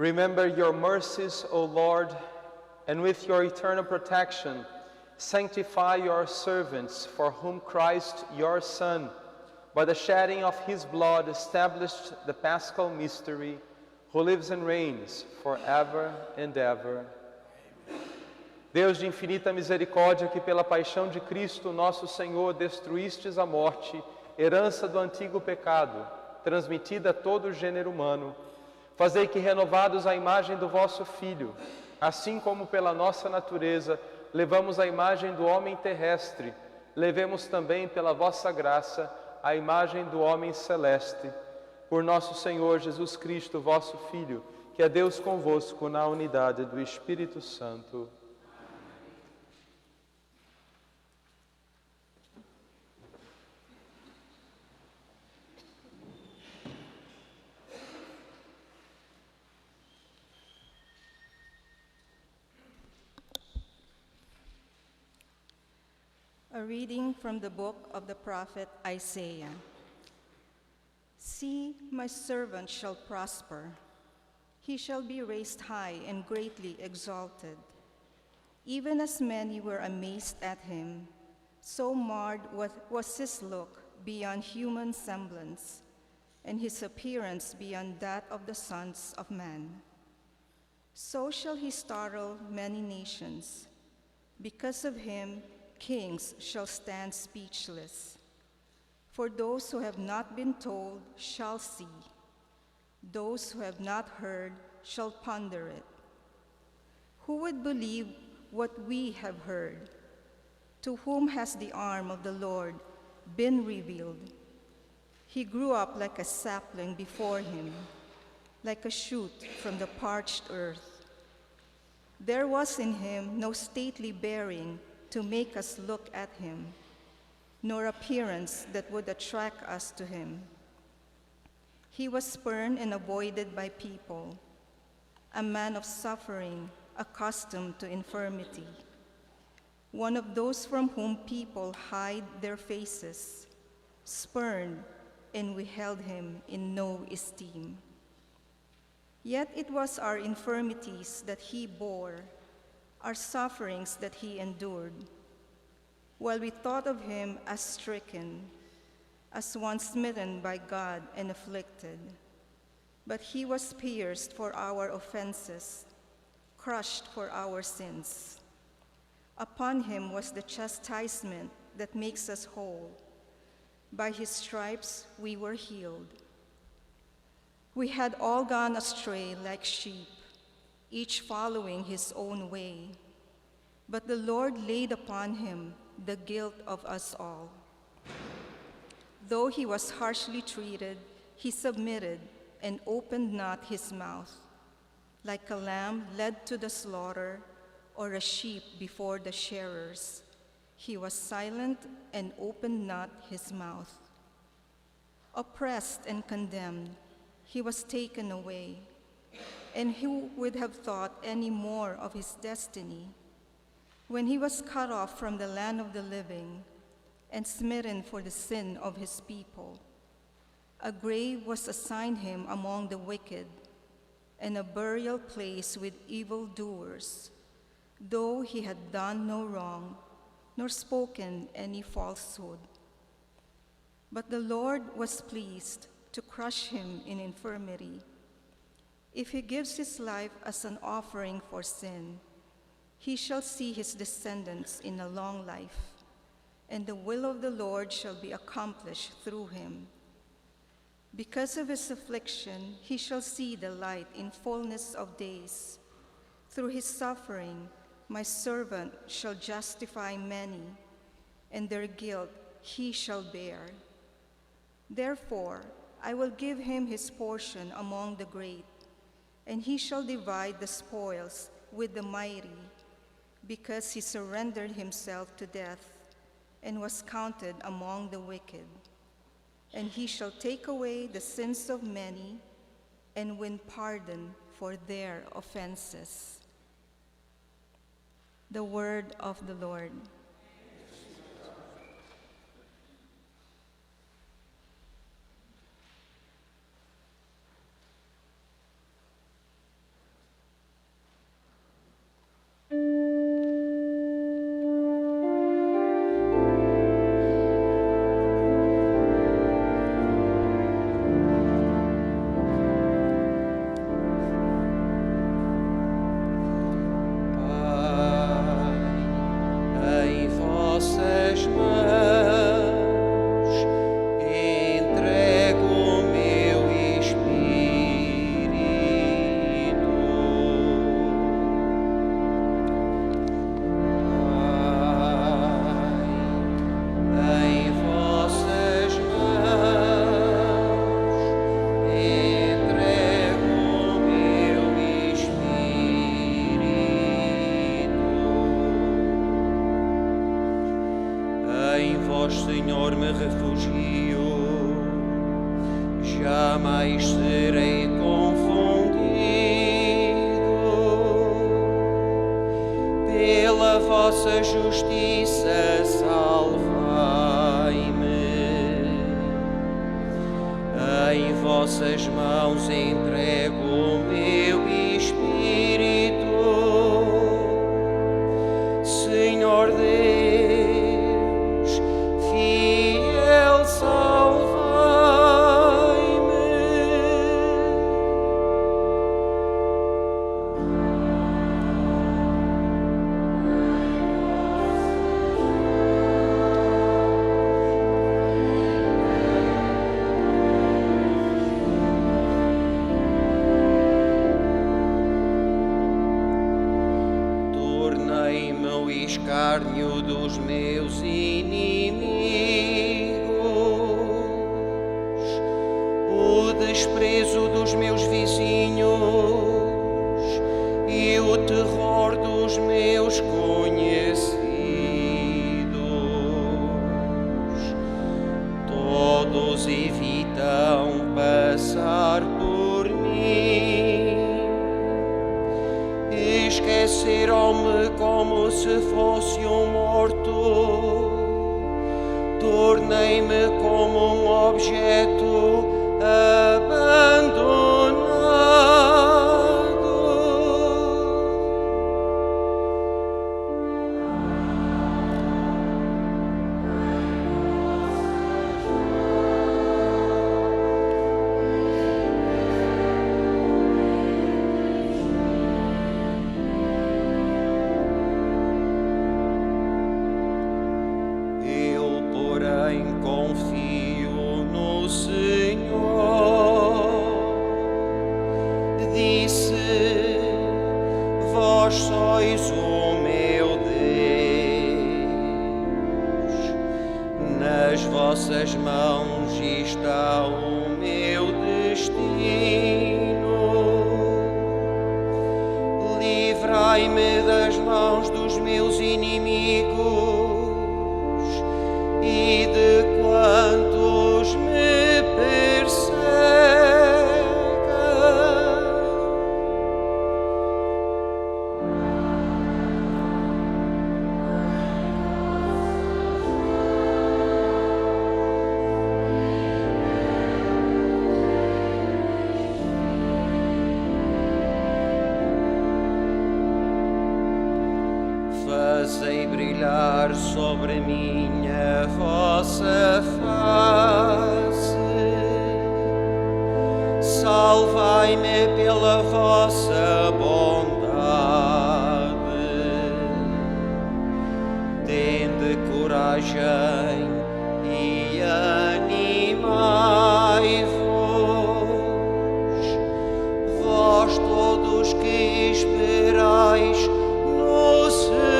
Remember your mercies, O Lord, and with your eternal protection, sanctify your servants, for whom Christ, your Son, by the shedding of his blood, established the Paschal mystery, who lives and reigns forever and ever. Deus de infinita misericórdia, que pela paixão de Cristo, nosso Senhor, destruístes a morte, herança do antigo pecado, transmitida a todo o gênero humano, fazei que, renovados à imagem do vosso Filho, assim como pela nossa natureza levamos a imagem do homem terrestre, levemos também pela vossa graça a imagem do homem celeste. Por nosso Senhor Jesus Cristo, vosso Filho, que é Deus convosco na unidade do Espírito Santo. A reading from the book of the prophet Isaiah. See, my servant shall prosper. He shall be raised high and greatly exalted. Even as many were amazed at him, so marred was his look beyond human semblance, and his appearance beyond that of the sons of man. So shall he startle many nations. Because of him, kings shall stand speechless. For those who have not been told shall see. Those who have not heard shall ponder it. Who would believe what we have heard? To whom has the arm of the Lord been revealed? He grew up like a sapling before him, like a shoot from the parched earth. There was in him no stately bearing to make us look at him, nor appearance that would attract us to him. He was spurned and avoided by people, a man of suffering, accustomed to infirmity, one of those from whom people hide their faces, spurned, and we held him in no esteem. Yet it was our infirmities that he bore, our sufferings that he endured, while we thought of him as stricken, as one smitten by God and afflicted. But he was pierced for our offenses, crushed for our sins. Upon him was the chastisement that makes us whole. By his stripes we were healed. We had all gone astray like sheep, each following his own way. But the Lord laid upon him the guilt of us all. Though he was harshly treated, he submitted and opened not his mouth. Like a lamb led to the slaughter, or a sheep before the shearers, he was silent and opened not his mouth. Oppressed and condemned, he was taken away. And who would have thought any more of his destiny when he was cut off from the land of the living and smitten for the sin of his people? A grave was assigned him among the wicked, and a burial place with evildoers, though he had done no wrong, nor spoken any falsehood. But the Lord was pleased to crush him in infirmity. If he gives his life as an offering for sin, he shall see his descendants in a long life, and the will of the Lord shall be accomplished through him. Because of his affliction, he shall see the light in fullness of days. Through his suffering, my servant shall justify many, and their guilt he shall bear. Therefore, I will give him his portion among the great, and he shall divide the spoils with the mighty, because he surrendered himself to death and was counted among the wicked. And he shall take away the sins of many and win pardon for their offenses. The word of the Lord. Senhor, me refugio, jamais serei confundido. Pela vossa justiça salvai-me. Em vossas mãos entrego o meu espírito. Senhor Deus, fiel, salvai-me. todos evitam passar por mim. Esqueceram-me como se fosse um morto. Tornei-me como um objeto abandonado. Confio no Senhor. Disse: vós sois o meu Deus. Nas vossas mãos está o meu destino. Livrai-me das mãos dos meus inimigos e de quantos me perseguem. Fazei brilhar sobre minha vossa face, salvai-me pela vossa bondade, tende coragem e animai-vos, vós todos que esperais no Senhor.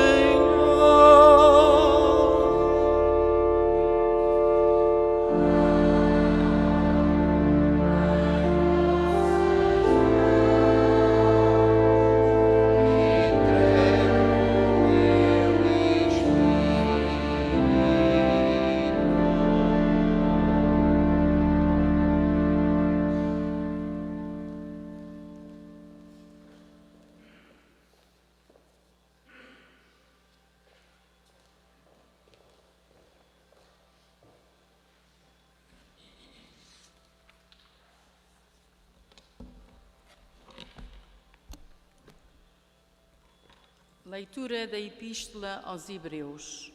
Leitura da Epístola aos Hebreus.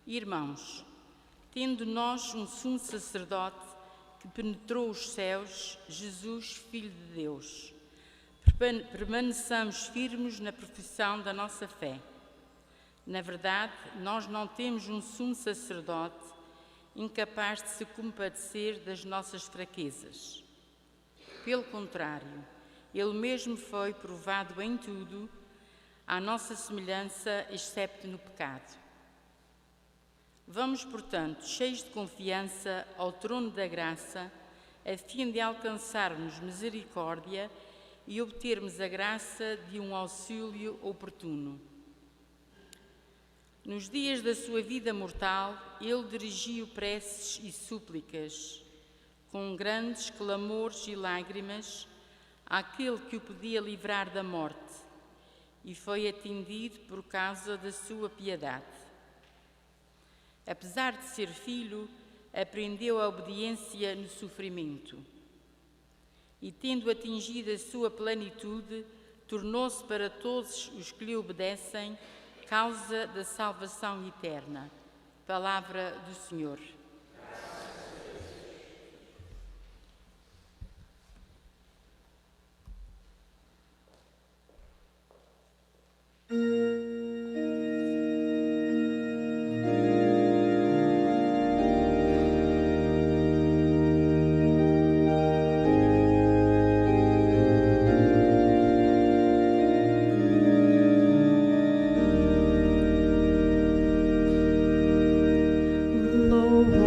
Irmãos, tendo nós um sumo sacerdote que penetrou os céus, Jesus, Filho de Deus, permaneçamos firmes na profissão da nossa fé. Na verdade, nós não temos um sumo sacerdote incapaz de se compadecer das nossas fraquezas. Pelo contrário, ele mesmo foi provado em tudo, à nossa semelhança, excepto no pecado. Vamos, portanto, cheios de confiança ao trono da graça, a fim de alcançarmos misericórdia e obtermos a graça de um auxílio oportuno. Nos dias da sua vida mortal, ele dirigiu preces e súplicas, com grandes clamores e lágrimas, àquele que o podia livrar da morte, e foi atendido por causa da sua piedade. Apesar de ser filho, aprendeu a obediência no sofrimento. E, tendo atingido a sua plenitude, tornou-se para todos os que lhe obedecem causa da salvação eterna. Palavra do Senhor. Louvor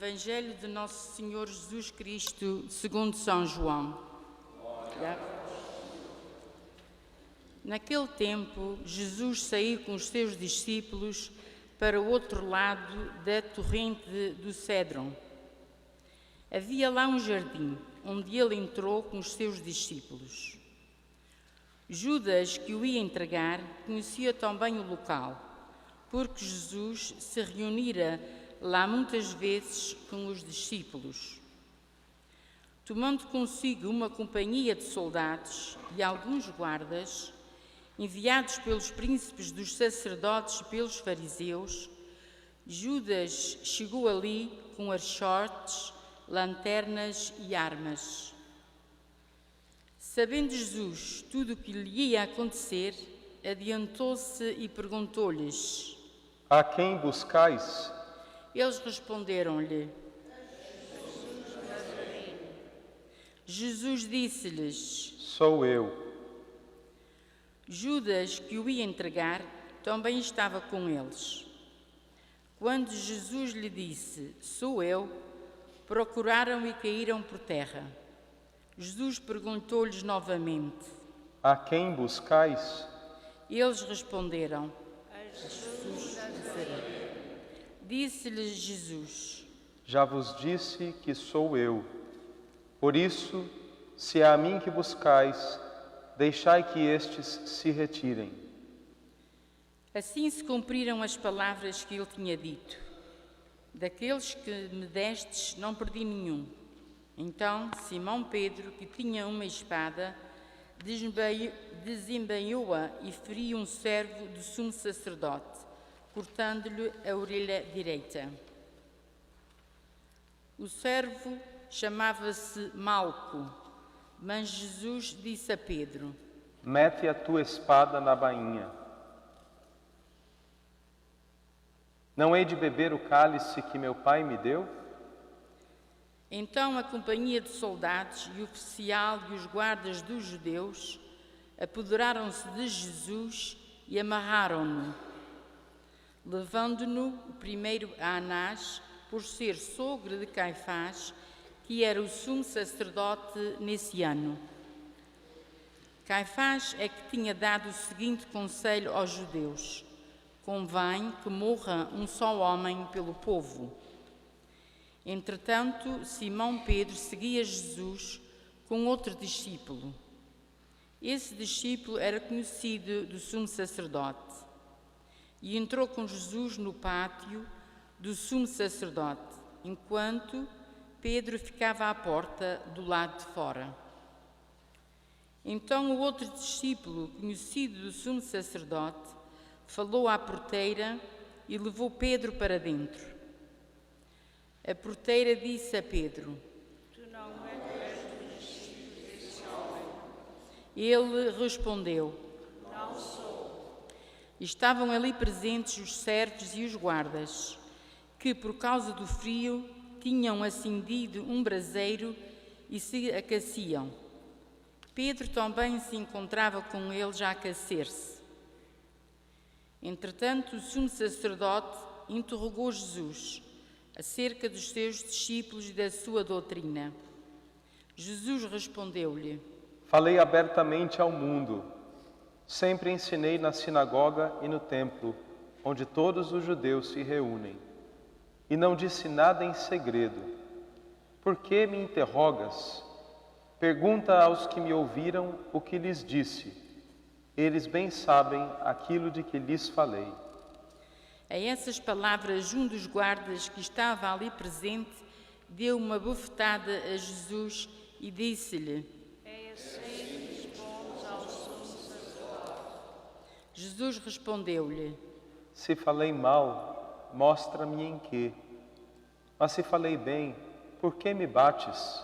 Evangelho de Nosso Senhor Jesus Cristo, segundo São João. Naquele tempo, Jesus saiu com os seus discípulos para o outro lado da torrente do Cédron. Havia lá um jardim, onde ele entrou com os seus discípulos. Judas, que o ia entregar, conhecia também o local, porque Jesus se reunira lá muitas vezes com os discípulos. Tomando consigo uma companhia de soldados e alguns guardas, enviados pelos príncipes dos sacerdotes e pelos fariseus, Judas chegou ali com archotes, lanternas e armas. Sabendo Jesus tudo o que lhe ia acontecer, adiantou-se e perguntou-lhes: A quem buscais? Eles responderam-lhe: Jesus disse-lhes: Sou eu. Judas, que o ia entregar, também estava com eles. Quando Jesus lhe disse: Sou eu, procuraram e caíram por terra. Jesus perguntou-lhes novamente: A quem buscais? Eles responderam: Jesus de Nazaré. Disse-lhes Jesus: Já vos disse que sou eu. Por isso, se é a mim que buscais, deixai que estes se retirem. Assim se cumpriram as palavras que ele tinha dito: Daqueles que me destes, não perdi nenhum. Então Simão Pedro, que tinha uma espada, desembainhou-a e feriu um servo do sumo sacerdote, cortando-lhe a orelha direita. O servo chamava-se Malco, mas Jesus disse a Pedro: Mete a tua espada na bainha. Não hei de beber o cálice que meu pai me deu? Então a companhia de soldados e o oficial e os guardas dos judeus apoderaram-se de Jesus e amarraram-no, levando-no primeiro a Anás, por ser sogro de Caifás, que era o sumo sacerdote nesse ano. Caifás é que tinha dado o seguinte conselho aos judeus: convém que morra um só homem pelo povo. Entretanto, Simão Pedro seguia Jesus com outro discípulo. Esse discípulo era conhecido do sumo sacerdote e entrou com Jesus no pátio do sumo sacerdote, enquanto Pedro ficava à porta do lado de fora. Então o outro discípulo, conhecido do sumo sacerdote, falou à porteira e levou Pedro para dentro. A porteira disse a Pedro: Tu não és do discípulo desse homem. Ele respondeu: Não sou. Estavam ali presentes os servos e os guardas, que por causa do frio tinham acendido um braseiro e se aqueciam. Pedro também se encontrava com eles a aquecer-se. Entretanto, o sumo sacerdote interrogou Jesus acerca dos seus discípulos e da sua doutrina. Jesus respondeu-lhe: Falei abertamente ao mundo. Sempre ensinei na sinagoga e no templo, onde todos os judeus se reúnem. E não disse nada em segredo. Por que me interrogas? Pergunta aos que me ouviram o que lhes disse. Eles bem sabem aquilo de que lhes falei. A essas palavras, um dos guardas que estava ali presente deu uma bofetada a Jesus e disse-lhe: É assim que respondes ao sumo sacerdote. Jesus respondeu-lhe: Se falei mal, mostra-me em quê. Mas se falei bem, por que me bates?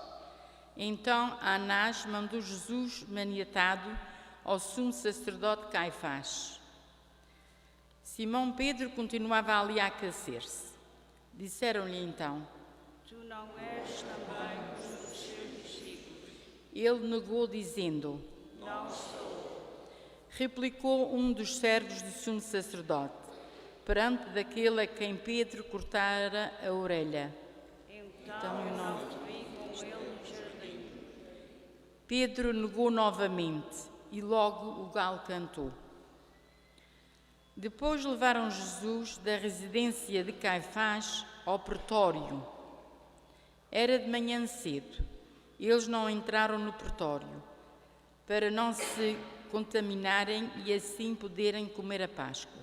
Então Anás mandou Jesus maniatado ao sumo sacerdote Caifás. Simão Pedro continuava ali a aquecer-se. Disseram-lhe então: Tu não és também um dos seus discípulos? Ele negou, dizendo: Não sou. Replicou um dos servos do sumo sacerdote, perante daquele a quem Pedro cortara a orelha: Então eu não... Pedro negou novamente e logo o galo cantou. Depois levaram Jesus da residência de Caifás ao pretório. Era de manhã cedo. Eles não entraram no pretório, para não se contaminarem e assim poderem comer a Páscoa.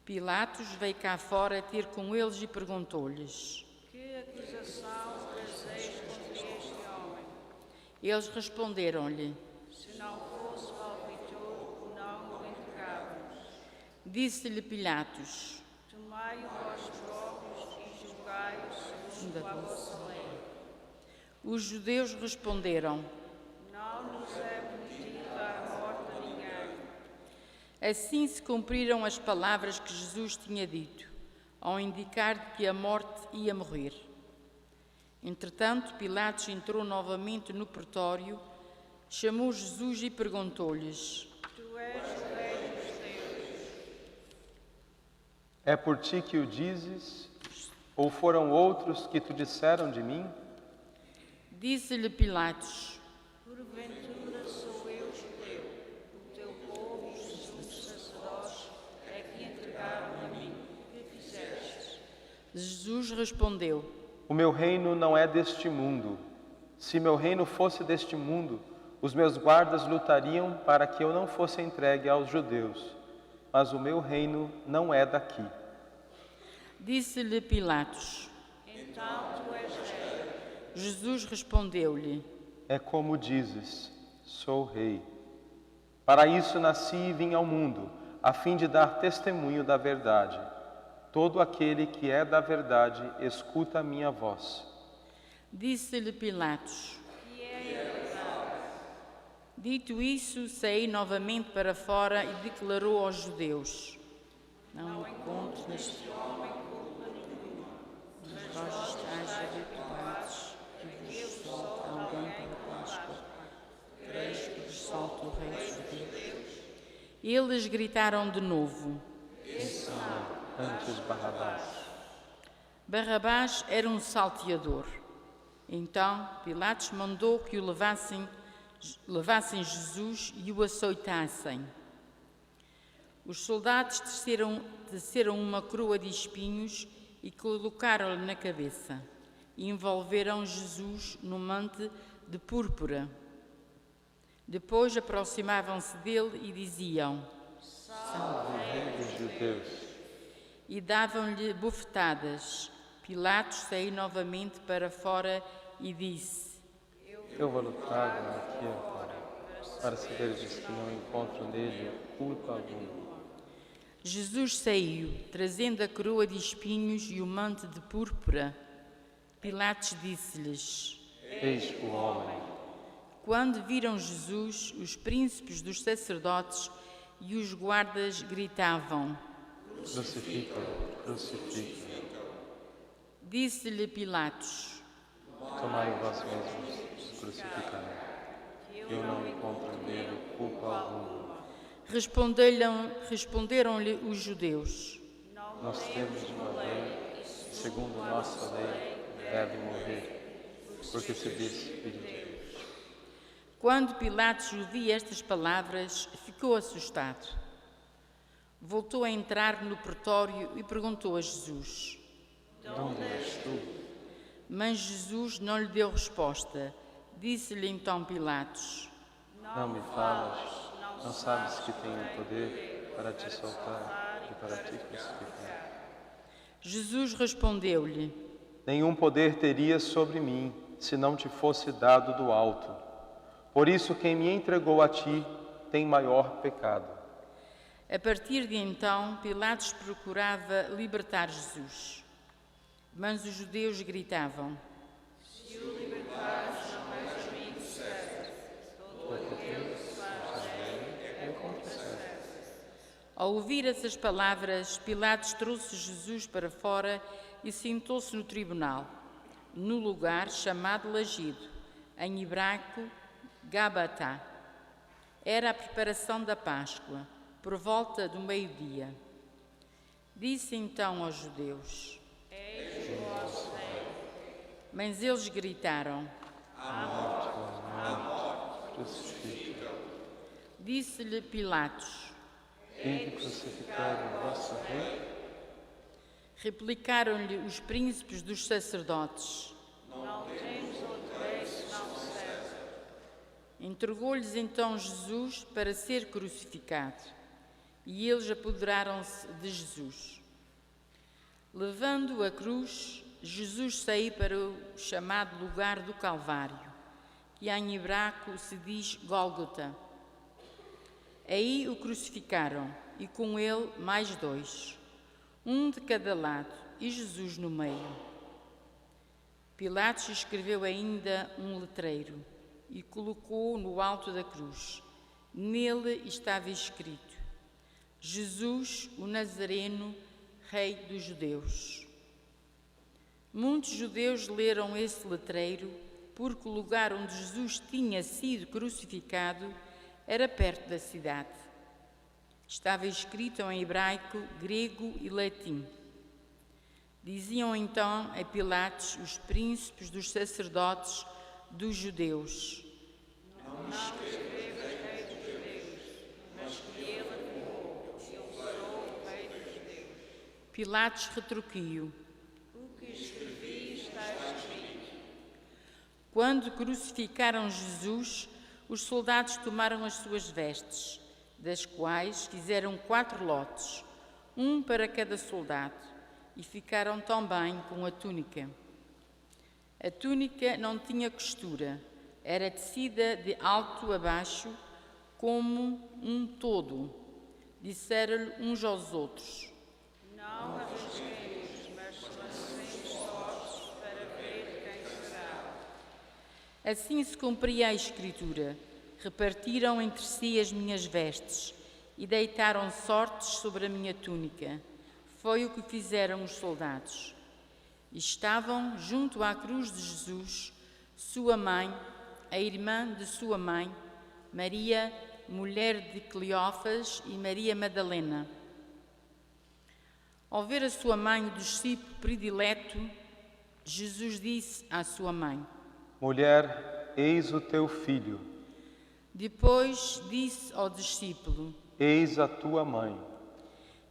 Pilatos veio cá fora ter com eles e perguntou-lhes: Que acusação trazeis contra este homem? Eles responderam-lhe: Se não fosse malfeitor, não o entregávamos. Disse-lhe Pilatos: Tomai-o vós próprios e julgai-o segundo a vossa lei. Os judeus responderam: Não nos é permitido dar morte a ninguém. Assim se cumpriram as palavras que Jesus tinha dito, ao indicar que a morte ia morrer. Entretanto, Pilatos entrou novamente no pretório, chamou Jesus e perguntou-lhes: Tu és o rei dos judeus. É por ti que o dizes? Ou foram outros que te disseram de mim? Disse-lhe Pilatos: Porventura sou eu judeu, o teu povo e os sumos sacerdotes é que entregaram a mim. Que fizeste? Jesus respondeu: O meu reino não é deste mundo. Se meu reino fosse deste mundo, os meus guardas lutariam para que eu não fosse entregue aos judeus. Mas o meu reino não é daqui. Disse-lhe Pilatos. Então tu és rei. Jesus respondeu-lhe: É como dizes, sou rei. Para isso nasci e vim ao mundo, a fim de dar testemunho da verdade. Todo aquele que é da verdade, escuta a minha voz. Disse-lhe Pilatos: Dito isso, saiu novamente para fora e declarou aos judeus: Não encontro neste homem culpa nenhuma, mas vós estáis habituados que vos solte alguém pela Páscoa. Creis que vos solte o rei dos judeus? Eles gritaram de novo. Antes Barrabás. Barrabás era um salteador. Então Pilatos mandou que o levassem Jesus e o açoitassem. Os soldados teceram uma coroa de espinhos e colocaram-lhe na cabeça. E envolveram Jesus no manto de púrpura. Depois aproximavam-se dele e diziam: Salve o rei dos judeus. E davam-lhe bofetadas. Pilatos saiu novamente para fora e disse: Eu vou lutar aqui para saberes que não encontro nele culpa alguma. Jesus saiu, trazendo a coroa de espinhos e o manto de púrpura. Pilatos disse-lhes: Eis o homem. Quando viram Jesus, os príncipes dos sacerdotes e os guardas gritavam: Crucifica-o, crucifica-o. Disse-lhe Pilatos: Tomai vós mesmos, crucificai. Eu não encontro nele culpa alguma. Responderam-lhe os judeus: Nós temos uma lei, segundo nossa lei, deve morrer, porque se diz filho de Deus. Quando Pilatos ouviu estas palavras, ficou assustado. Voltou a entrar no pretório e perguntou a Jesus: De onde és tu? Mas Jesus não lhe deu resposta. Disse-lhe então Pilatos: Não me falas, não sabes que tenho poder para te soltar e para te crucificar. Jesus respondeu-lhe: Nenhum poder terias sobre mim, se não te fosse dado do alto. Por isso, quem me entregou a ti tem maior pecado. A partir de então, Pilatos procurava libertar Jesus. Mas os judeus gritavam: Se o libertares, não és amigo certo. Todo aquele que faz bem é contra certo. Ao ouvir essas palavras, Pilatos trouxe Jesus para fora e sentou-se no tribunal, no lugar chamado Lagido, em hebraico Gabatá. Era a preparação da Páscoa, por volta do meio-dia. Disse então aos judeus: Eis o vosso rei. Mas eles gritaram. Crucifica. Disse-lhe Pilatos. Vinde crucificar o vosso rei? Replicaram-lhe os príncipes dos sacerdotes. Não temos outro rei senão César. Entregou-lhes então Jesus para ser crucificado, e eles apoderaram-se de Jesus. Levando a cruz, Jesus saiu para o chamado lugar do Calvário, que em hebraico se diz Gólgota. Aí o crucificaram, e com ele mais 2, um de cada lado, e Jesus no meio. Pilatos escreveu ainda um letreiro e colocou-o no alto da cruz. Nele estava escrito: Jesus, o Nazareno, Rei dos Judeus. Muitos judeus leram esse letreiro porque o lugar onde Jesus tinha sido crucificado era perto da cidade. Estava escrito em hebraico, grego e latim. Diziam então a Pilatos os príncipes dos sacerdotes dos judeus: Não escrevas Rei dos Judeus, mas que ele afirmou: eu sou o Rei dos Judeus. Pilatos retruquiu: O que escrevi está escrito. Quando crucificaram Jesus, os soldados tomaram as suas vestes, das quais fizeram 4 lotes, um para cada soldado, e ficaram também com a túnica. A túnica não tinha costura, era tecida de alto a baixo, como um todo. Disseram-lhe uns aos outros: Não a rasguemos, mas lancemos sortes para ver quem será. Assim se cumpria a Escritura: repartiram entre si as minhas vestes e deitaram sortes sobre a minha túnica. Foi o que fizeram os soldados. Estavam junto à cruz de Jesus sua mãe, a irmã de sua mãe, Maria, mulher de Cleófas, e Maria Madalena. Ao ver a sua mãe, o discípulo predileto, Jesus disse à sua mãe: Mulher, eis o teu filho, Depois disse ao discípulo, eis a tua mãe.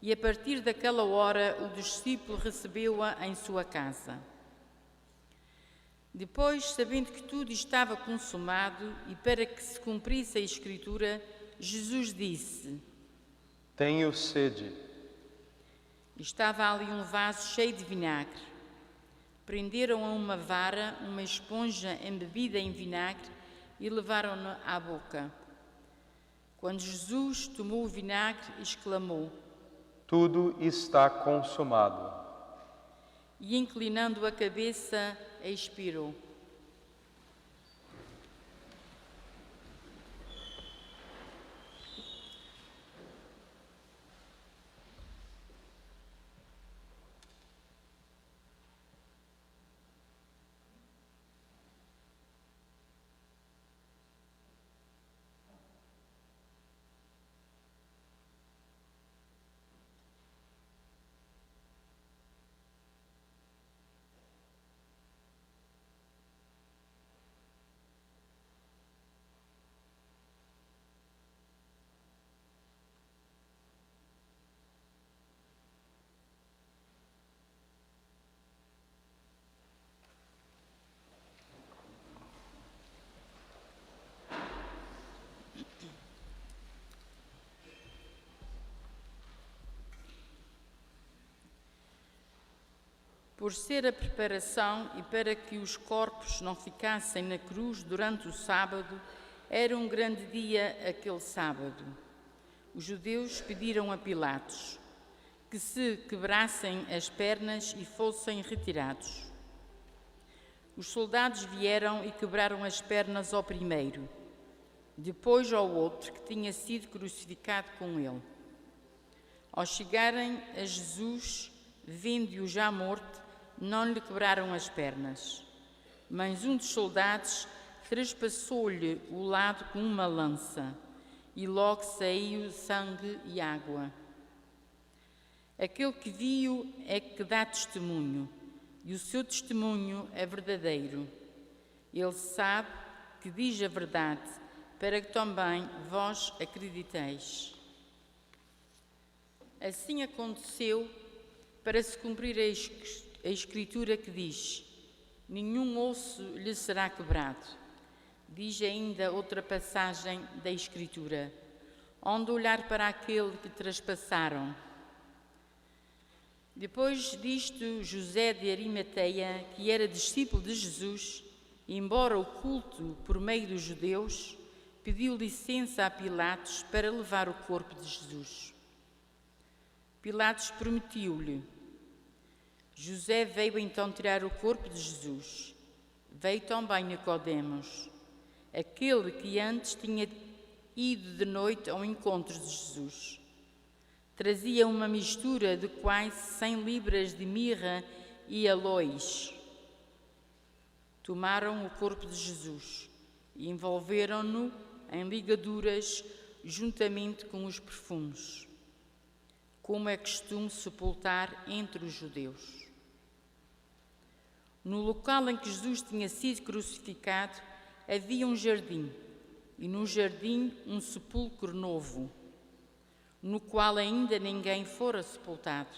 e a partir daquela hora o discípulo recebeu-a em sua casa. Depois, sabendo que tudo estava consumado e para que se cumprisse a Escritura, Jesus disse: Tenho sede. Estava ali um vaso cheio de vinagre. Prenderam a uma vara uma esponja embebida em vinagre e levaram-na à boca. Quando Jesus tomou o vinagre, exclamou: Tudo está consumado. E inclinando a cabeça, expirou. Por ser a preparação e para que os corpos não ficassem na cruz durante o sábado, era um grande dia aquele sábado. Os judeus pediram a Pilatos que se quebrassem as pernas e fossem retirados. Os soldados vieram e quebraram as pernas ao primeiro, depois ao outro que tinha sido crucificado com ele. Ao chegarem a Jesus, vendo-o já morto, não lhe quebraram as pernas, mas um dos soldados trespassou-lhe o lado com uma lança, e logo saiu sangue e água. Aquele que viu é que dá testemunho, e o seu testemunho é verdadeiro. Ele sabe que diz a verdade, para que também vós acrediteis. Assim aconteceu para se cumprir a Escritura que diz: nenhum osso lhe será quebrado. Diz ainda outra passagem da Escritura: onde olhar para aquele que traspassaram. Depois disto, José de Arimateia, que era discípulo de Jesus, embora oculto por meio dos judeus, pediu licença a Pilatos para levar o corpo de Jesus. Pilatos permitiu-lhe. José veio então tirar o corpo de Jesus. Veio também Nicodemos, aquele que antes tinha ido de noite ao encontro de Jesus. Trazia uma mistura de quase 100 libras de mirra e aloés. Tomaram o corpo de Jesus e envolveram-no em ligaduras juntamente com os perfumes, como é costume sepultar entre os judeus. No local em que Jesus tinha sido crucificado havia um jardim, e no jardim um sepulcro novo, no qual ainda ninguém fora sepultado.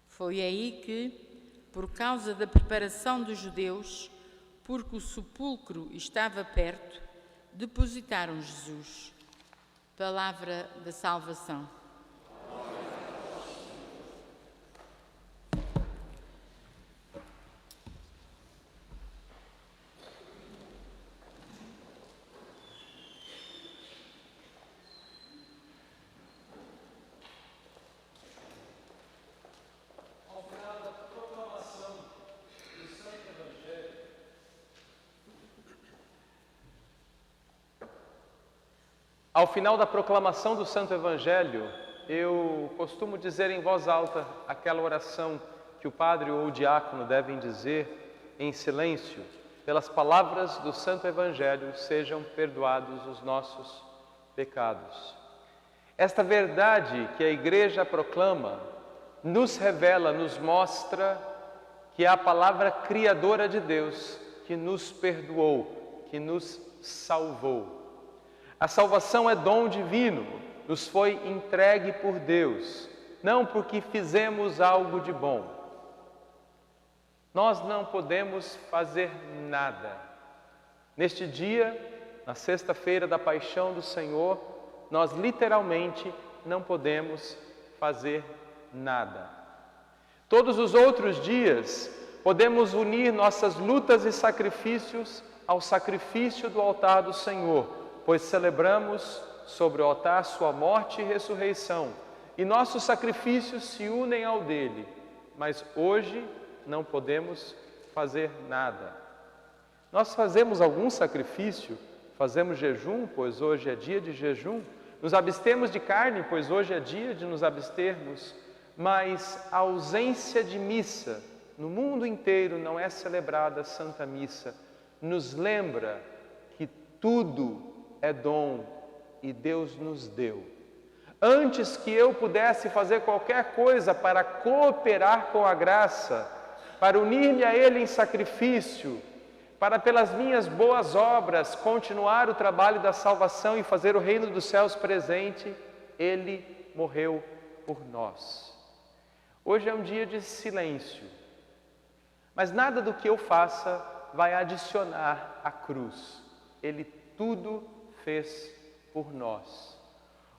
Foi aí que, por causa da preparação dos judeus, porque o sepulcro estava perto, depositaram Jesus. Palavra da salvação. Ao final da proclamação do Santo Evangelho, eu costumo dizer em voz alta aquela oração que o padre ou o diácono devem dizer em silêncio: pelas palavras do Santo Evangelho sejam perdoados os nossos pecados. Esta verdade que a Igreja proclama nos revela, nos mostra que é a palavra criadora de Deus que nos perdoou, que nos salvou. A salvação é dom divino, nos foi entregue por Deus, não porque fizemos algo de bom. Nós não podemos fazer nada. Neste dia, na sexta-feira da Paixão do Senhor, nós literalmente não podemos fazer nada. Todos os outros dias, podemos unir nossas lutas e sacrifícios ao sacrifício do altar do Senhor, pois celebramos sobre o altar sua morte e ressurreição, e nossos sacrifícios se unem ao dele, mas hoje não podemos fazer nada. Nós fazemos algum sacrifício, fazemos jejum, pois hoje é dia de jejum, nos abstemos de carne, pois hoje é dia de nos abstermos, mas a ausência de missa, no mundo inteiro não é celebrada a Santa Missa, nos lembra que tudo é dom e Deus nos deu. Antes que eu pudesse fazer qualquer coisa para cooperar com a graça, para unir-me a Ele em sacrifício, para pelas minhas boas obras continuar o trabalho da salvação e fazer o reino dos céus presente, Ele morreu por nós. Hoje é um dia de silêncio, mas nada do que eu faça vai adicionar à cruz. Ele tudo fez por nós.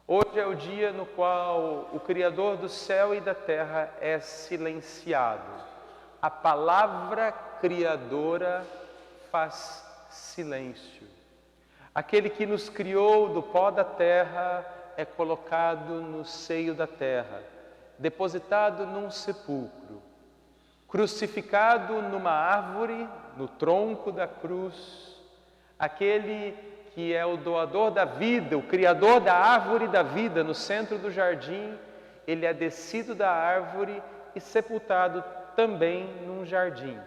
Hoje é o dia no qual o Criador do céu e da terra é silenciado. A palavra criadora faz silêncio. Aquele que nos criou do pó da terra é colocado no seio da terra, depositado num sepulcro, crucificado numa árvore, no tronco da cruz. Aquele que é o doador da vida, o criador da árvore da vida no centro do jardim, ele é descido da árvore e sepultado também num jardim.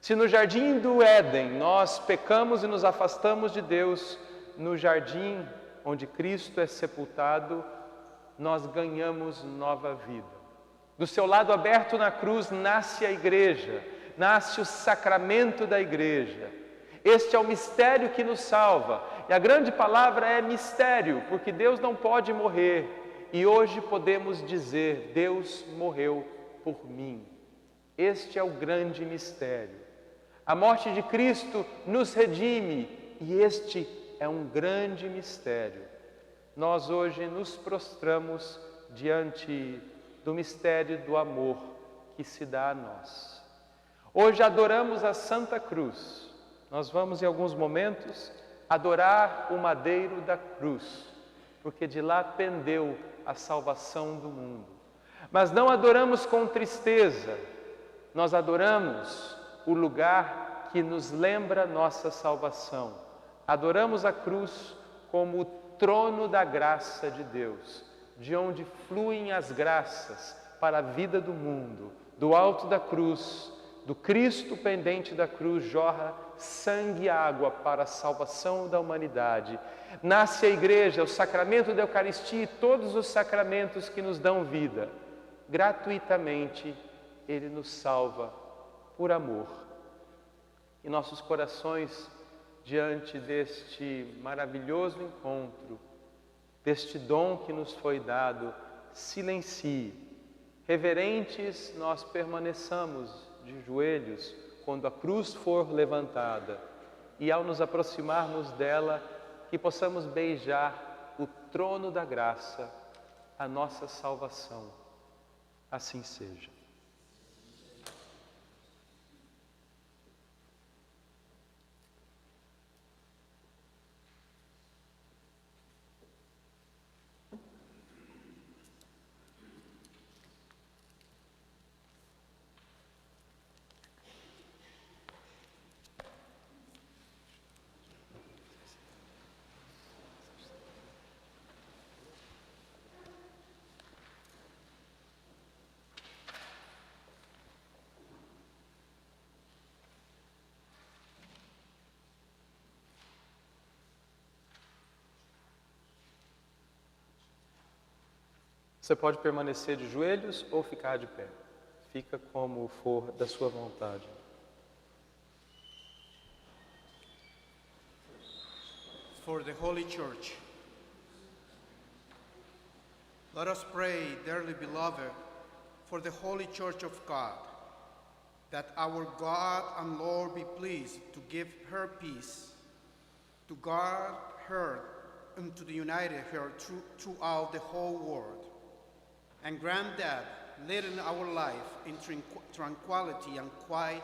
Se no jardim do Éden nós pecamos e nos afastamos de Deus, no jardim onde Cristo é sepultado, nós ganhamos nova vida. Do seu lado aberto na cruz nasce a igreja, nasce o sacramento da igreja. Este é o mistério que nos salva. E a grande palavra é mistério, porque Deus não pode morrer. E hoje podemos dizer: Deus morreu por mim. Este é o grande mistério. A morte de Cristo nos redime, e este é um grande mistério. Nós hoje nos prostramos diante do mistério do amor que se dá a nós. Hoje adoramos a Santa Cruz. Nós vamos em alguns momentos adorar o madeiro da cruz, porque de lá pendeu a salvação do mundo. Mas não adoramos com tristeza, nós adoramos o lugar que nos lembra nossa salvação. Adoramos a cruz como o trono da graça de Deus, de onde fluem as graças para a vida do mundo. Do alto da cruz, do Cristo pendente da cruz, jorra sangue e água para a salvação da humanidade. Nasce a igreja, o sacramento da Eucaristia e todos os sacramentos que nos dão vida. Gratuitamente, Ele nos salva por amor. E nossos corações, diante deste maravilhoso encontro, deste dom que nos foi dado, silencie. Reverentes, nós permaneçamos de joelhos quando a cruz for levantada, e ao nos aproximarmos dela, que possamos beijar o trono da graça, a nossa salvação. Assim seja. Você pode permanecer de joelhos ou ficar de pé. Fica como for da sua vontade. For the Holy Church. Let us pray, dearly beloved, for the Holy Church of God, that our God and Lord be pleased to give her peace, to guard her and to unite her throughout the whole world, and grant that, leading our life in tranquility and quiet,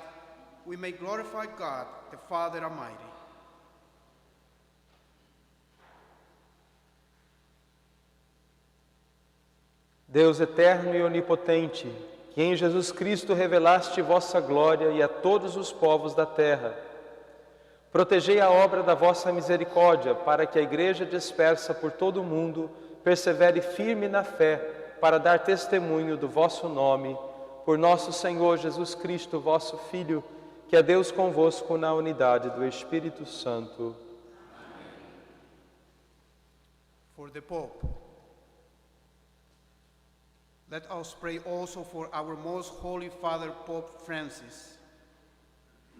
we may glorify God, the Father Almighty. Deus eterno e onipotente, que em Jesus Cristo revelaste vossa glória e a todos os povos da terra, protegei a obra da vossa misericórdia, para que a Igreja dispersa por todo o mundo persevere firme na fé, para dar testemunho do vosso nome, por nosso Senhor Jesus Cristo, vosso Filho, que é Deus convosco na unidade do Espírito Santo. For the Pope. Let us pray also for our most holy Father, Pope Francis,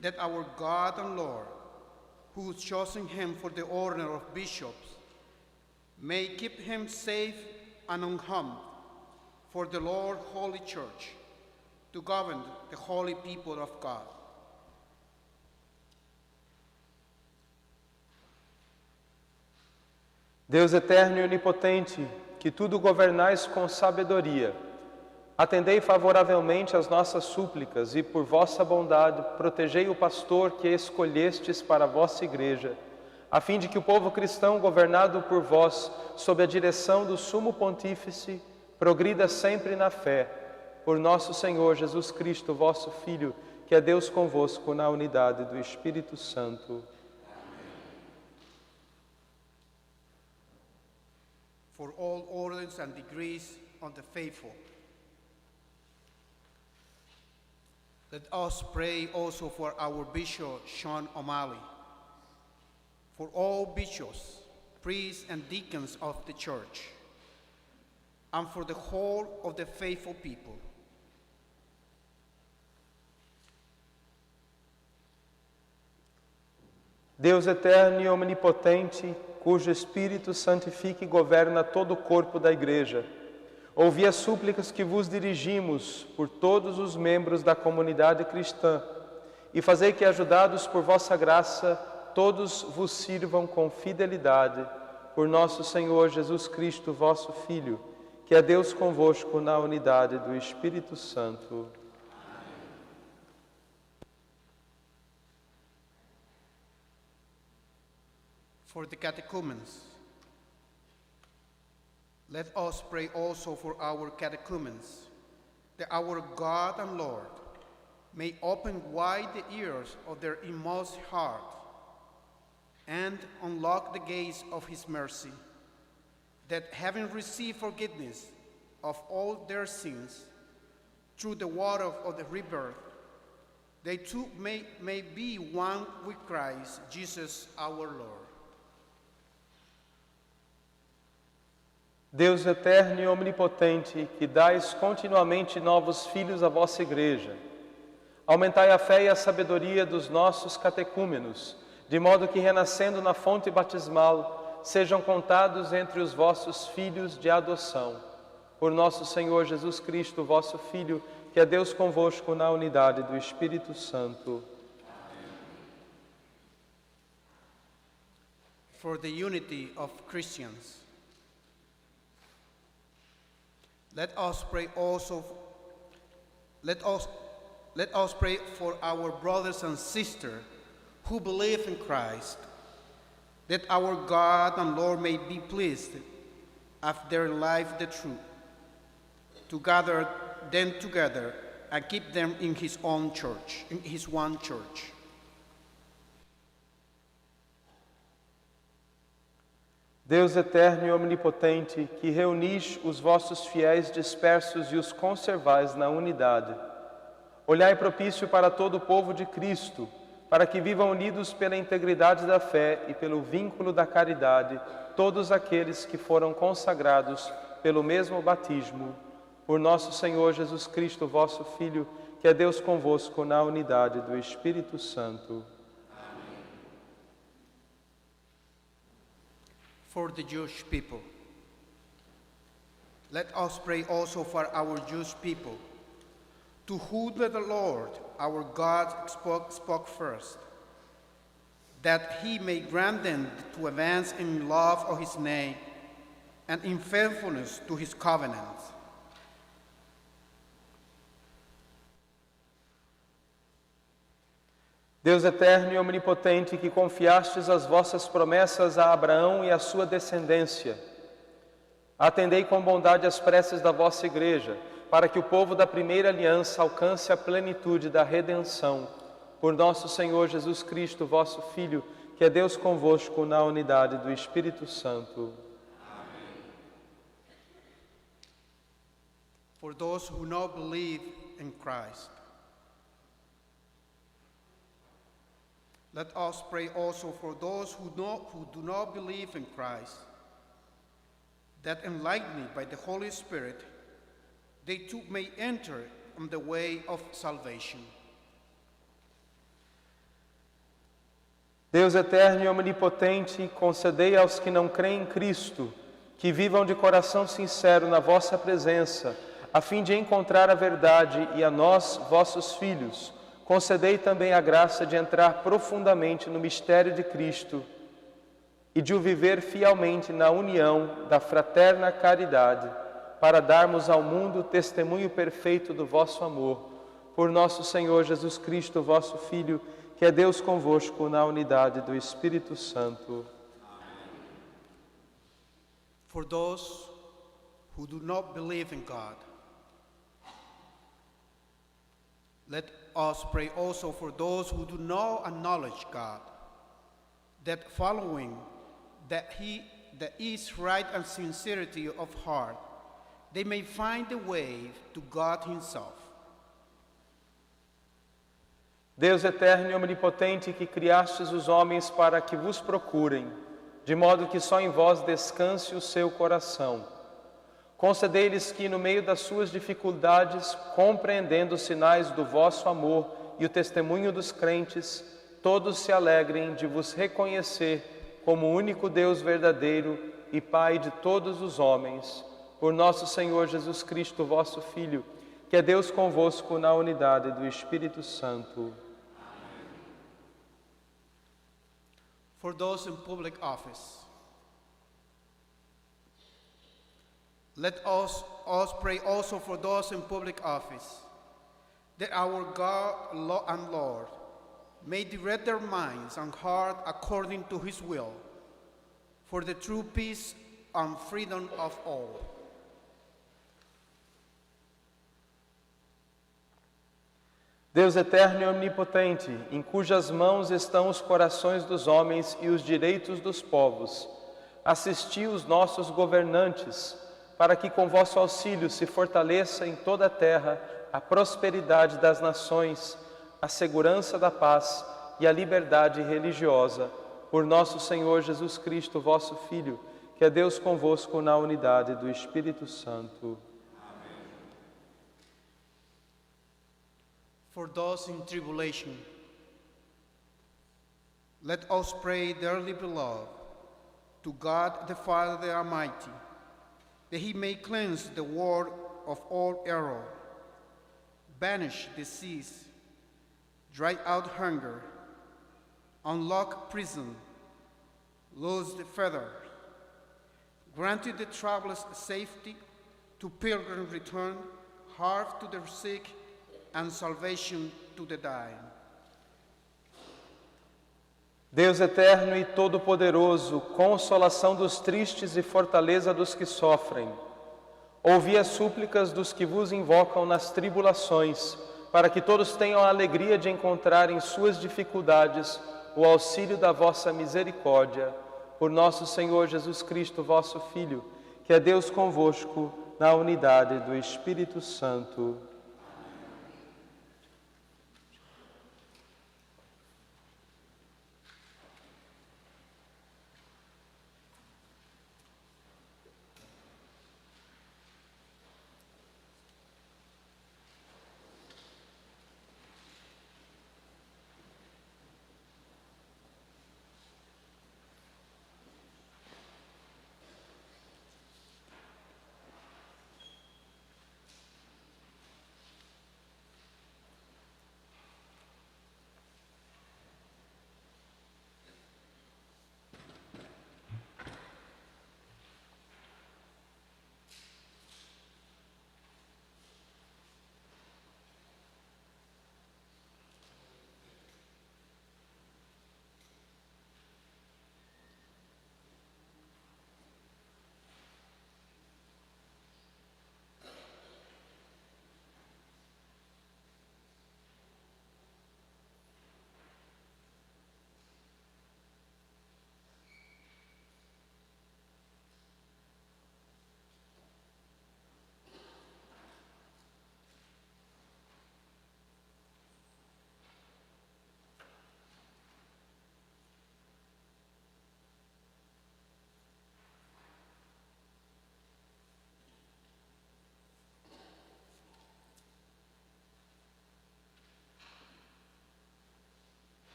that our God and Lord, who has chosen him for the order of bishops, may keep him safe and unharmed for the Lord Holy Church, to govern the holy people of God. Deus eterno e onipotente, que tudo governais com sabedoria, atendei favoravelmente às nossas súplicas e, por vossa bondade, protegei o pastor que escolhestes para a vossa Igreja, a fim de que o povo cristão, governado por vós, sob a direção do Sumo Pontífice, progrida sempre na fé, por nosso Senhor Jesus Cristo, vosso Filho, que é Deus convosco na unidade do Espírito Santo. For all orders and degrees of the faithful. Let us pray also for our Bishop, Sean O'Malley, for all bishops, priests, and deacons of the Church, and for the whole of the faithful people, Deus eterno e onipotente, cujo Espírito santifica e governa todo o corpo da Igreja, ouvi as súplicas que vos dirigimos por todos os membros da comunidade cristã e fazei que, ajudados por vossa graça, todos vos sirvam com fidelidade por nosso Senhor Jesus Cristo, vosso Filho, que é Deus convosco na unidade do Espírito Santo. For the catechumens, let us pray also for our catechumens, that our God and Lord may open wide the ears of their inmost heart and unlock the gates of his mercy, that having received forgiveness of all their sins through the water of the rebirth, they too may be one with Christ Jesus our Lord. Deus eterno e omnipotente, que dais continuamente novos filhos à vossa Igreja, aumentai a fé e a sabedoria dos nossos catecúmenos, de modo que, renascendo na fonte batismal, sejam contados entre os vossos filhos de adoção. Por nosso Senhor Jesus Cristo, vosso Filho, que é Deus convosco na unidade do Espírito Santo. For the unity of Christians, let us pray for our brothers and sisters who believe in Christ, that our God and Lord may be pleased, after their life the truth, to gather them together and keep them in his own church, in his one church. Deus eterno e omnipotente, que reunis os vossos fiéis dispersos e os conservais na unidade, olhai propício para todo o povo de Cristo, para que vivam unidos pela integridade da fé e pelo vínculo da caridade, todos aqueles que foram consagrados pelo mesmo batismo, por nosso Senhor Jesus Cristo, vosso Filho, que é Deus convosco na unidade do Espírito Santo. For the Jewish people, let us pray also for our Jewish people, to whom the Lord our God spoke first, that he may grant them to advance in love of his name and in faithfulness to his covenant. Deus eterno e omnipotente, que confiastes as vossas promessas a Abraão e à sua descendência, atendei com bondade as preces da vossa Igreja, para que o povo da primeira aliança alcance a plenitude da redenção, por nosso Senhor Jesus Cristo, vosso Filho, que é Deus convosco na unidade do Espírito Santo. For those who not believe in Christ, let us pray also for those who do not believe in Christ, that enlightened by the Holy Spirit, they too may enter on the way of salvation. Deus eterno e omnipotente, concedei aos que não creem em Cristo, que vivam de coração sincero na vossa presença, a fim de encontrar a verdade, e a nós, vossos filhos, concedei também a graça de entrar profundamente no mistério de Cristo e de o viver fielmente na união da fraterna caridade, para darmos ao mundo o testemunho perfeito do vosso amor, por nosso Senhor Jesus Cristo, vosso Filho, que é Deus convosco na unidade do Espírito Santo. For those who do not believe in God, let us pray also for those who do not acknowledge God, that following that His right and sincerity of heart, they may find the way to God Himself. Deus eterno e omnipotente, que criastes os homens para que vos procurem, de modo que só em vós descanse o seu coração. Concedei-lhes que, no meio das suas dificuldades, compreendendo os sinais do vosso amor e o testemunho dos crentes, todos se alegrem de vos reconhecer como único Deus verdadeiro e Pai de todos os homens, por nosso Senhor Jesus Cristo, vosso Filho, que é Deus convosco na unidade do Espírito Santo. For those in public office, let us pray also for those in public office, that our God and Lord may direct their minds and heart according to his will, for the true peace and freedom of all. Deus eterno e onipotente, em cujas mãos estão os corações dos homens e os direitos dos povos, assisti os nossos governantes, para que com vosso auxílio se fortaleça em toda a terra a prosperidade das nações, a segurança da paz e a liberdade religiosa, por nosso Senhor Jesus Cristo, vosso Filho, que é Deus convosco na unidade do Espírito Santo. For those in tribulation, let us pray, dearly beloved, to God the Father the Almighty, that he may cleanse the world of all error, banish disease, drive out hunger, unlock prison, loose the fetters, grant the travelers safety, to pilgrim return, health to the sick, and salvation to the dying. Deus eterno e todo-poderoso, consolação dos tristes e fortaleza dos que sofrem, ouvi as súplicas dos que vos invocam nas tribulações, para que todos tenham a alegria de encontrar em suas dificuldades o auxílio da vossa misericórdia, por nosso Senhor Jesus Cristo, vosso Filho, que é Deus convosco, na unidade do Espírito Santo.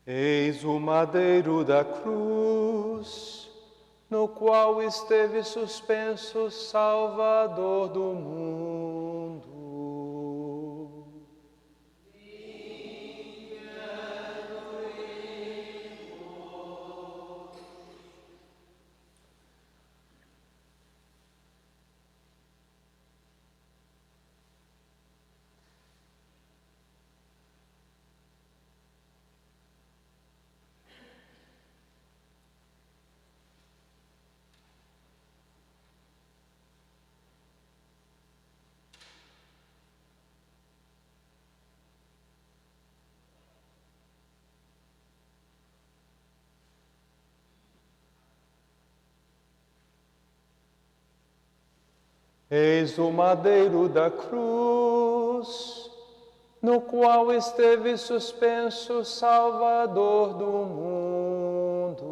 Eis o madeiro da cruz, no qual esteve suspenso o Salvador do mundo. Eis o madeiro da cruz, no qual esteve suspenso o Salvador do mundo.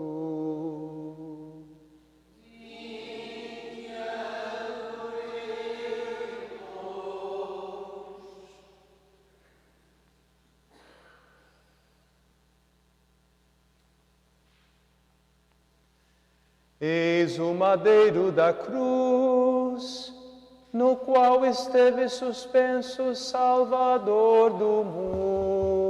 Eis o madeiro da cruz, no qual esteve suspenso o Salvador do mundo.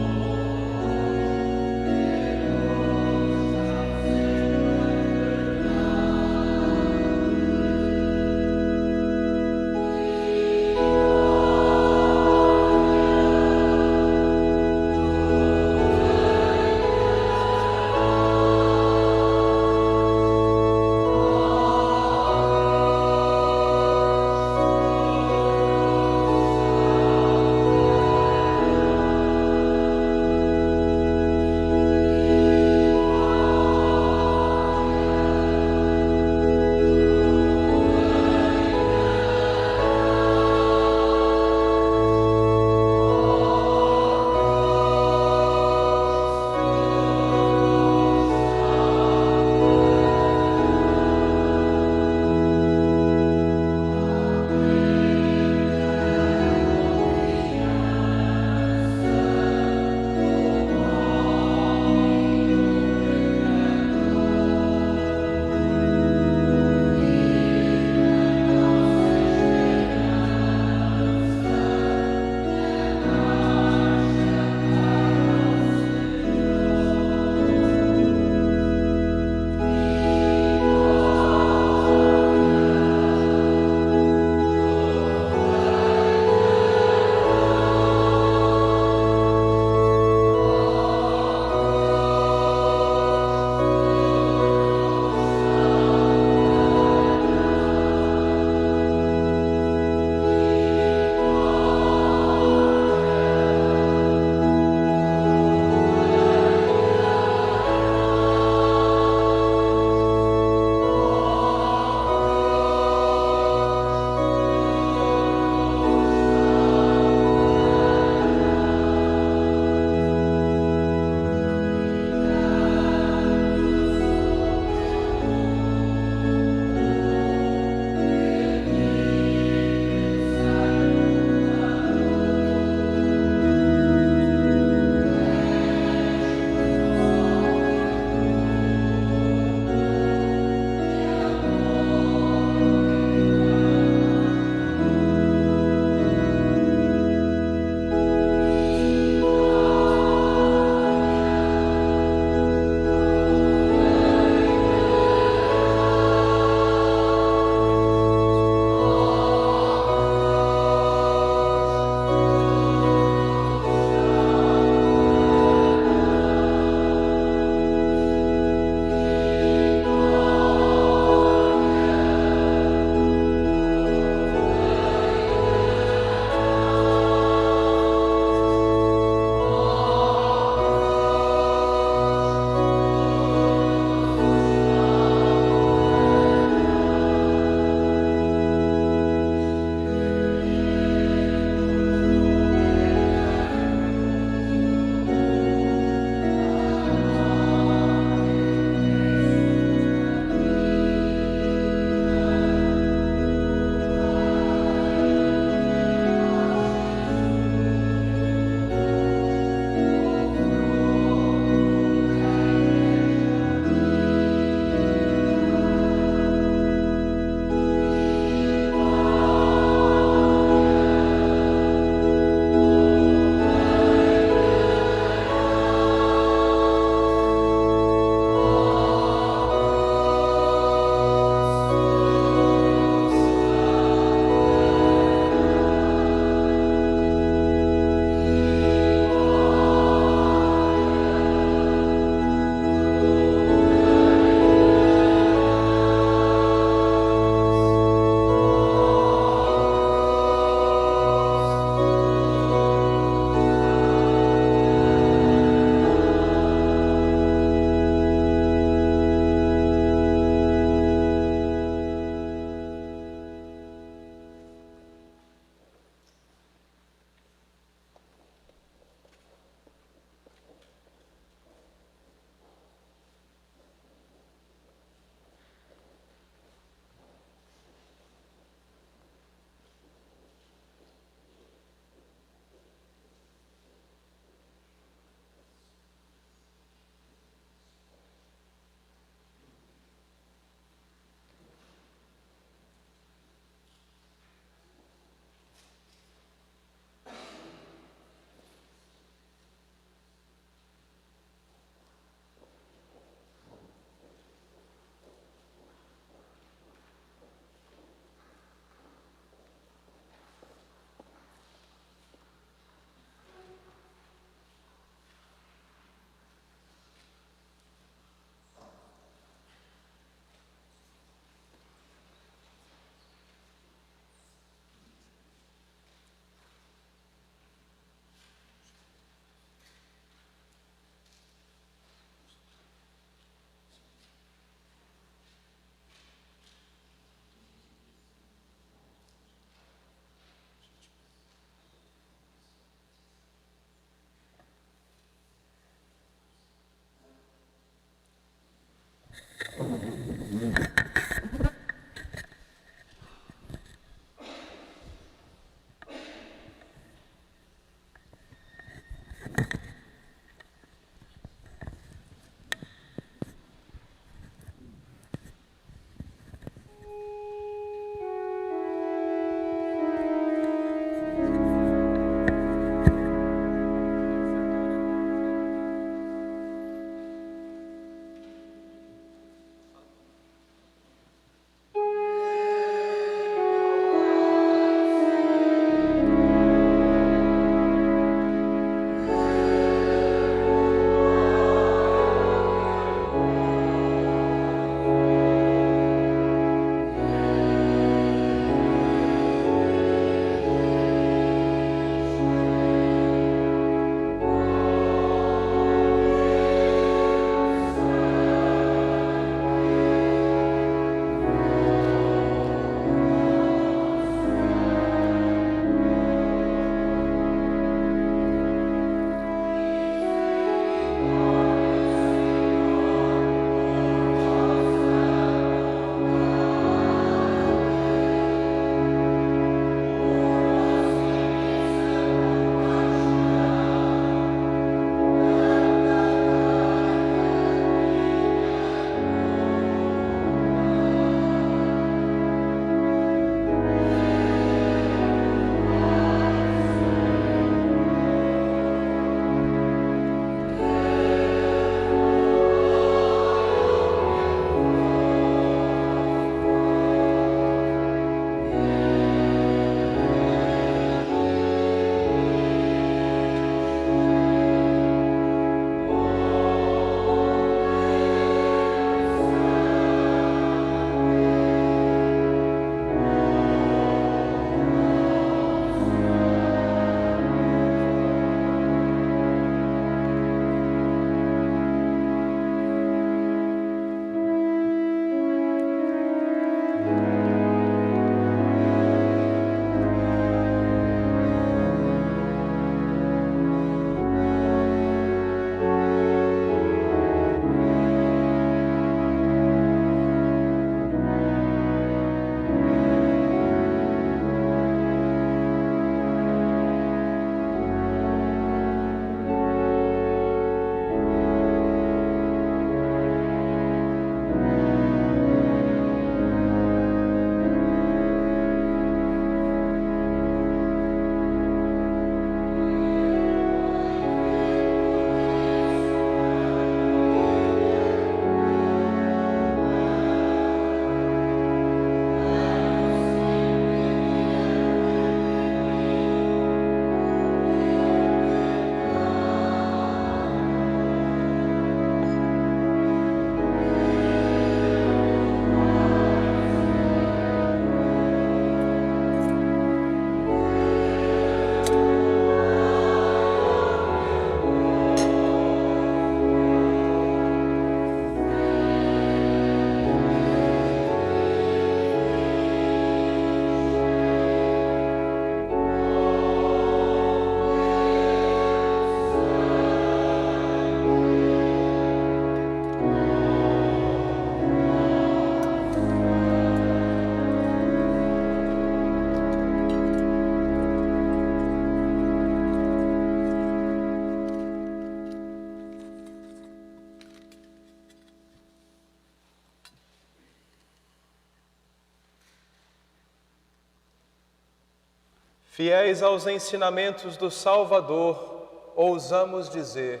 Fiéis aos ensinamentos do Salvador, ousamos dizer: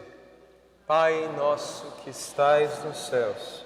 Pai nosso que estais nos céus,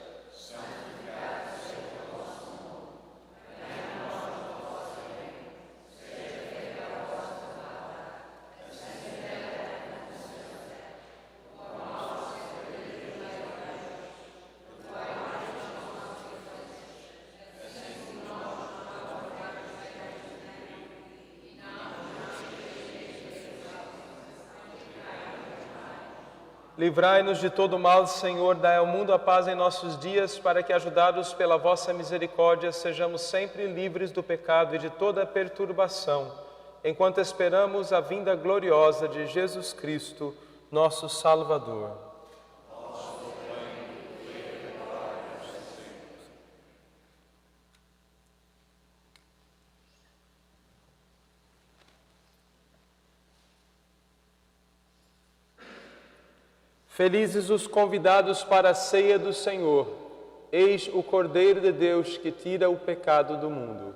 livrai-nos de todo mal, Senhor, dai ao mundo a paz em nossos dias, para que, ajudados pela vossa misericórdia, sejamos sempre livres do pecado e de toda perturbação, enquanto esperamos a vinda gloriosa de Jesus Cristo, nosso Salvador. Felizes os convidados para a ceia do Senhor. Eis o Cordeiro de Deus que tira o pecado do mundo.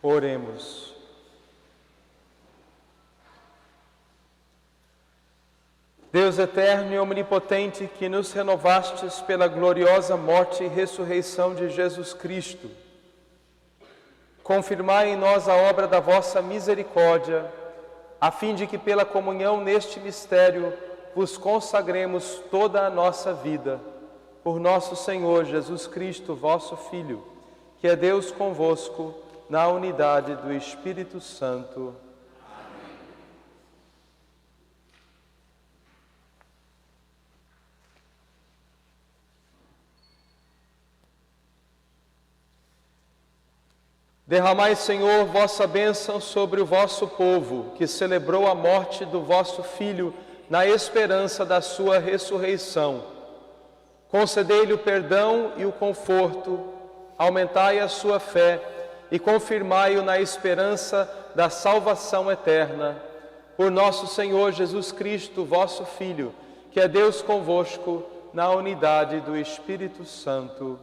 Oremos. Deus eterno e omnipotente, que nos renovastes pela gloriosa morte e ressurreição de Jesus Cristo, confirmai em nós a obra da vossa misericórdia, a fim de que pela comunhão neste mistério vos consagremos toda a nossa vida. Por nosso Senhor Jesus Cristo, vosso Filho, que é Deus convosco, na unidade do Espírito Santo. Derramai, Senhor, vossa bênção sobre o vosso povo, que celebrou a morte do vosso Filho na esperança da sua ressurreição. Concedei-lhe o perdão e o conforto, aumentai a sua fé e confirmai-o na esperança da salvação eterna. Por nosso Senhor Jesus Cristo, vosso Filho, que é Deus convosco, na unidade do Espírito Santo.